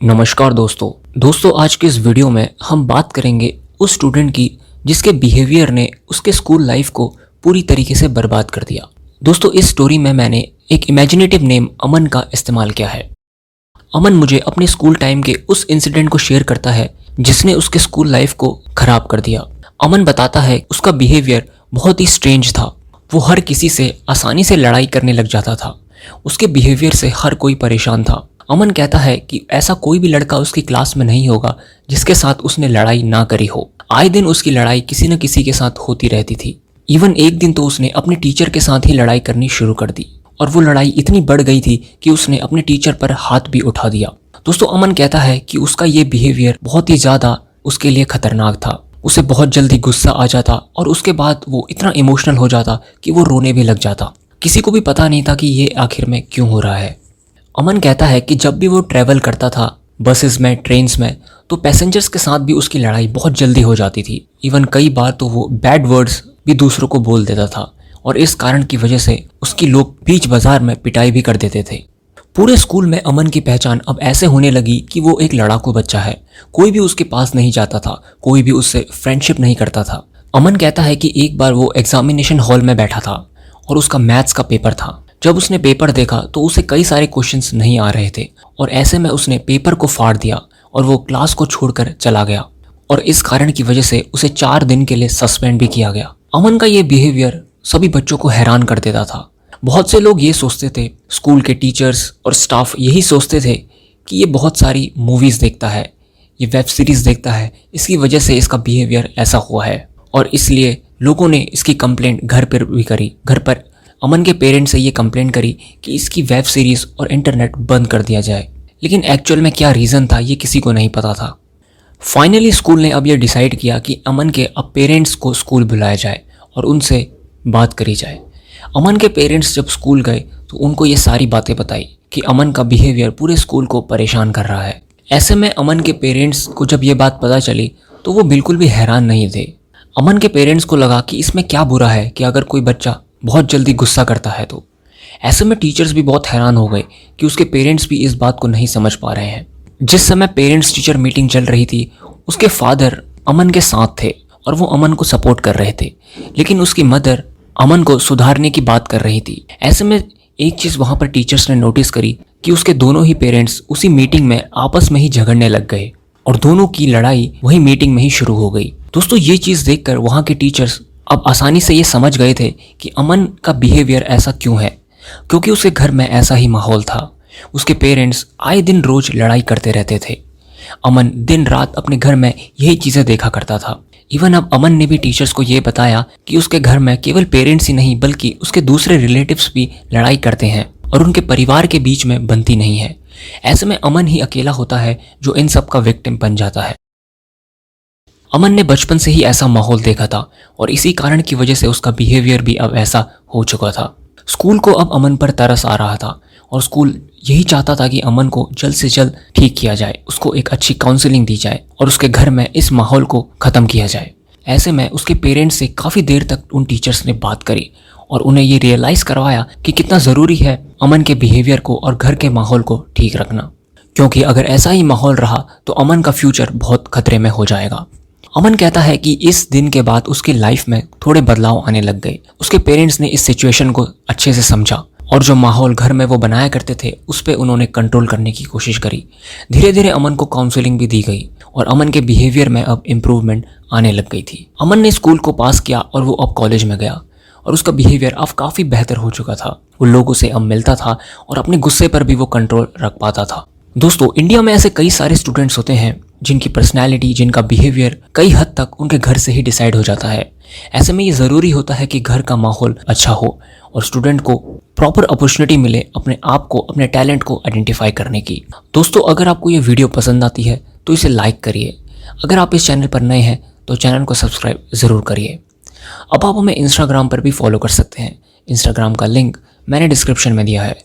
नमस्कार दोस्तों आज के इस वीडियो में हम बात करेंगे उस स्टूडेंट की जिसके बिहेवियर ने उसके स्कूल लाइफ को पूरी तरीके से बर्बाद कर दिया। दोस्तों इस स्टोरी में मैंने एक इमेजिनेटिव नेम अमन का इस्तेमाल किया है। अमन मुझे अपने स्कूल टाइम के उस इंसिडेंट को शेयर करता है जिसने उसके स्कूल लाइफ को खराब कर दिया। अमन बताता है उसका बिहेवियर बहुत ही स्ट्रेंज था। वो हर किसी से आसानी से लड़ाई करने लग जाता था। उसके बिहेवियर से हर कोई परेशान था। अमन कहता है कि ऐसा कोई भी लड़का उसकी क्लास में नहीं होगा जिसके साथ उसने लड़ाई ना करी हो। आए दिन उसकी लड़ाई किसी न किसी के साथ होती रहती थी। इवन एक दिन तो उसने अपने टीचर के साथ ही लड़ाई करनी शुरू कर दी और वो लड़ाई इतनी बढ़ गई थी कि उसने अपने टीचर पर हाथ भी उठा दिया। दोस्तों अमन कहता है कि उसका ये बिहेवियर बहुत ही ज़्यादा उसके लिए खतरनाक था। उसे बहुत जल्दी गुस्सा आ जाता और उसके बाद वो इतना इमोशनल हो जाता कि वो रोने भी लग जाता। किसी को भी पता नहीं था कि ये आखिर में क्यों हो रहा है। अमन कहता है कि जब भी वो ट्रैवल करता था बसेस में, ट्रेन्स में, तो पैसेंजर्स के साथ भी उसकी लड़ाई बहुत जल्दी हो जाती थी। इवन कई बार तो वो बैड वर्ड्स भी दूसरों को बोल देता था और इस कारण की वजह से उसकी लोग बीच बाजार में पिटाई भी कर देते थे। पूरे स्कूल में अमन की पहचान अब ऐसे होने लगी कि वो एक लड़ाकू बच्चा है। कोई भी उसके पास नहीं जाता था, कोई भी उससे फ्रेंडशिप नहीं करता था। अमन कहता है कि एक बार वो एग्जामिनेशन हॉल में बैठा था और उसका मैथ्स का पेपर था। जब उसने पेपर देखा तो उसे कई सारे क्वेश्चंस नहीं आ रहे थे और ऐसे में उसने पेपर को फाड़ दिया और वो क्लास को छोड़कर चला गया और इस कारण की वजह से उसे 4 दिन के लिए सस्पेंड भी किया गया। अमन का ये बिहेवियर सभी बच्चों को हैरान कर देता था। बहुत से लोग ये सोचते थे, स्कूल के टीचर्स और स्टाफ यही सोचते थे कि ये बहुत सारी मूवीज़ देखता है, ये वेब सीरीज़ देखता है, इसकी वजह से इसका बिहेवियर ऐसा हुआ है। और इसलिए लोगों ने इसकी कंप्लेंट घर पर भी करी। घर पर अमन के पेरेंट्स से ये कंप्लेंट करी कि इसकी वेब सीरीज़ और इंटरनेट बंद कर दिया जाए। लेकिन एक्चुअल में क्या रीज़न था ये किसी को नहीं पता था। फाइनली स्कूल ने अब ये डिसाइड किया कि अमन के अब पेरेंट्स को स्कूल बुलाया जाए और उनसे बात करी जाए। अमन के पेरेंट्स जब स्कूल गए तो उनको ये सारी बातें बताई कि अमन का बिहेवियर पूरे स्कूल को परेशान कर रहा है। ऐसे में अमन के पेरेंट्स को जब ये बात पता चली तो वो बिल्कुल भी हैरान नहीं थे। अमन के पेरेंट्स को लगा कि इसमें क्या बुरा है कि अगर कोई बच्चा बहुत जल्दी गुस्सा करता है तो। ऐसे में टीचर्स भी बहुत हैरान हो गए कि उसके पेरेंट्स भी इस बात को नहीं समझ पा रहे हैं। जिस समय पेरेंट्स टीचर मीटिंग चल रही थी उसके फादर अमन के साथ थे और वो अमन को सपोर्ट कर रहे थे, लेकिन उसकी मदर अमन को सुधारने की बात कर रही थी। ऐसे में एक चीज़ वहाँ पर टीचर्स ने नोटिस करी कि उसके दोनों ही पेरेंट्स उसी मीटिंग में आपस में ही झगड़ने लग गए और दोनों की लड़ाई वही मीटिंग में ही शुरू हो गई। दोस्तों ये चीज़ देखकर वहाँ के टीचर्स अब आसानी से ये समझ गए थे कि अमन का बिहेवियर ऐसा क्यों है, क्योंकि उसके घर में ऐसा ही माहौल था। उसके पेरेंट्स आए दिन रोज लड़ाई करते रहते थे। अमन दिन रात अपने घर में यही चीज़ें देखा करता था। इवन अब अमन ने भी टीचर्स को ये बताया कि उसके घर में केवल पेरेंट्स ही नहीं बल्कि उसके दूसरे रिलेटिव्स भी लड़ाई करते हैं और उनके परिवार के बीच में बनती नहीं है। ऐसे में अमन ही अकेला होता है जो इन सब का विक्टिम बन जाता है। अमन ने बचपन से ही ऐसा माहौल देखा था और इसी कारण की वजह से उसका बिहेवियर भी अब ऐसा हो चुका था। स्कूल को अब अमन पर तरस आ रहा था और स्कूल यही चाहता था कि अमन को जल्द से जल्द ठीक किया जाए, उसको एक अच्छी काउंसलिंग दी जाए और उसके घर में इस माहौल को ख़त्म किया जाए। ऐसे में उसके पेरेंट्स से काफ़ी देर तक उन टीचर्स ने बात करी और उन्हें ये रियलाइज़ करवाया कि कितना ज़रूरी है अमन के बिहेवियर को और घर के माहौल को ठीक रखना, क्योंकि अगर ऐसा ही माहौल रहा तो अमन का फ्यूचर बहुत खतरे में हो जाएगा। अमन कहता है कि इस दिन के बाद उसकी लाइफ में थोड़े बदलाव आने लग गए। उसके पेरेंट्स ने इस सिचुएशन को अच्छे से समझा और जो माहौल घर में वो बनाया करते थे उस पर उन्होंने कंट्रोल करने की कोशिश करी। धीरे धीरे अमन को काउंसलिंग भी दी गई और अमन के बिहेवियर में अब इम्प्रूवमेंट आने लग गई थी। अमन ने स्कूल को पास किया और वो अब कॉलेज में गया और उसका बिहेवियर अब काफ़ी बेहतर हो चुका था। वो लोगों से अब मिलता था और अपने गुस्से पर भी वो कंट्रोल रख पाता था। दोस्तों इंडिया में ऐसे कई सारे स्टूडेंट्स होते हैं जिनकी पर्सनैलिटी, जिनका बिहेवियर कई हद तक उनके घर से ही डिसाइड हो जाता है। ऐसे में ये ज़रूरी होता है कि घर का माहौल अच्छा हो और स्टूडेंट को प्रॉपर अपॉर्चुनिटी मिले अपने आप को, अपने टैलेंट को आइडेंटिफाई करने की। दोस्तों अगर आपको ये वीडियो पसंद आती है तो इसे लाइक करिए। अगर आप इस चैनल पर नए हैं तो चैनल को सब्सक्राइब ज़रूर करिए। अब आप हमें इंस्टाग्राम पर भी फॉलो कर सकते हैं। इंस्टाग्राम का लिंक मैंने डिस्क्रिप्शन में दिया है।